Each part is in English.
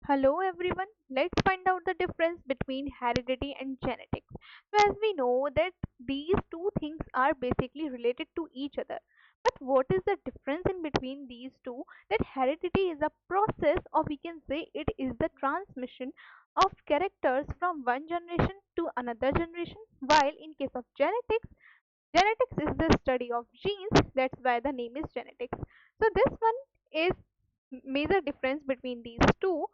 Hello everyone, let's find out the difference between heredity and genetics. So as we know that these two things are basically related to each other. But what is the difference in between these two? That heredity is a process, or we can say it is the transmission of characters from one generation to another generation, while in case of genetics, genetics is the study of genes, that's why the name is genetics. So this one is major difference between these two.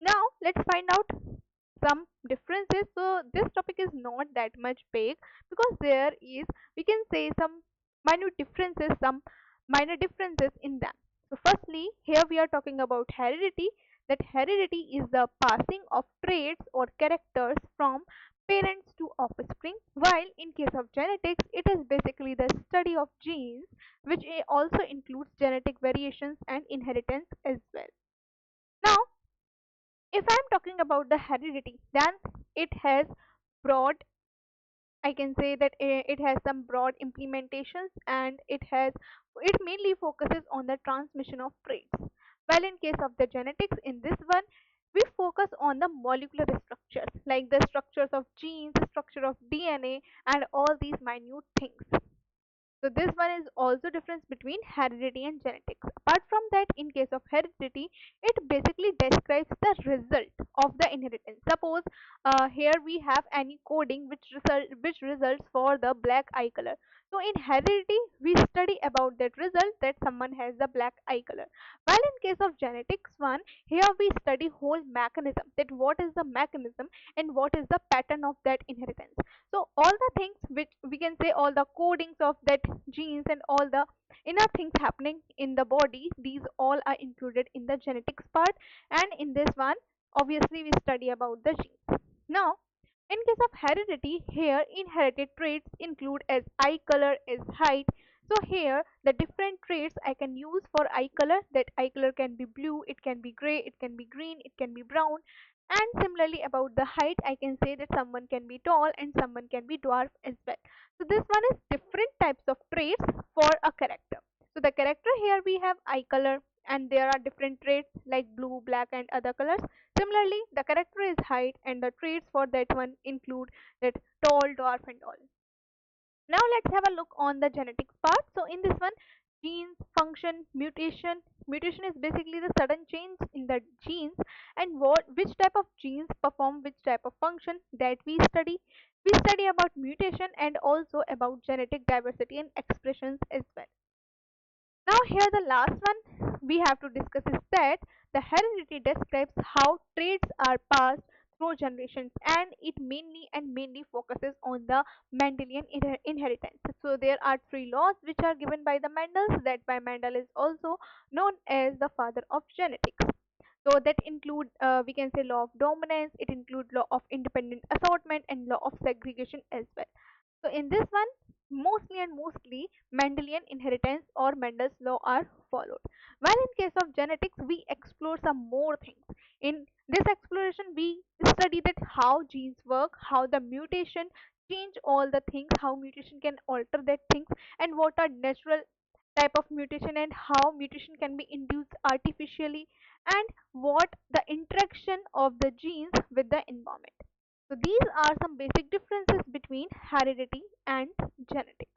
Now let's find out some differences. So this topic is not that much big because there is, we can say, some minute differences, some minor differences in them. So firstly, here we are talking about heredity. That heredity is the passing of traits or characters from parents to offspring, while in case of genetics it is basically the study of genes, which also includes genetic variations and inheritance as well. Now if I'm talking about the heredity, then it has broad, I can say that it has some broad implementations, and it mainly focuses on the transmission of traits. While in case of the genetics, in this one, we focus on the molecular structures, like the structures of genes, the structure of DNA, and all these minute things. So this one is also difference between heredity and genetics. Apart from that, in case of heredity, it basically describes the result of the inheritance. Suppose here we have any coding which results for the black eye color. So in heredity, we study about that result that someone has the black eye color. While in case of genetics one, here we study whole mechanism, that what is the mechanism and what is the pattern of that inheritance. So all the things which we can say, all the codings of that genes and all the inner things happening in the body, these all are included in the genetics part, and in this one obviously we study about the genes. Now in case of heredity, here inherited traits include as eye color, as height. So here the different traits I can use for eye color, that eye color can be blue, it can be gray, it can be green, it can be brown. And similarly about the height, I can say that someone can be tall and someone can be dwarf as well. So this one is different types of traits for a character. So the character, here we have eye color, and there are different traits like blue, black and other colors. Similarly, the character is height, and the traits for that one include that tall, dwarf and all. Now let's have a look on the genetics part. So in this one, genes, function, mutation. Mutation is basically the sudden change in the genes, and which type of genes perform which type of function, that we study. We study about mutation and also about genetic diversity and expressions as well. Now here the last one we have to discuss is that the heredity describes how traits are passed through generations, and it mainly focuses on the Mendelian inheritance. So there are three laws which are given by the Mendels, that by Mendel is also known as the father of genetics. So that include, we can say, law of dominance, it includes law of independent assortment and law of segregation as well. So in this one, mostly Mendelian inheritance or Mendel's law are followed. While in case of genetics, we explore some more things. In this exploration, we study that how genes work, how the mutation change all the things, how mutation can alter that things, and what are natural type of mutation and how mutation can be induced artificially, and what the interaction of the genes with the environment. So these are some basic differences between heredity and genetics.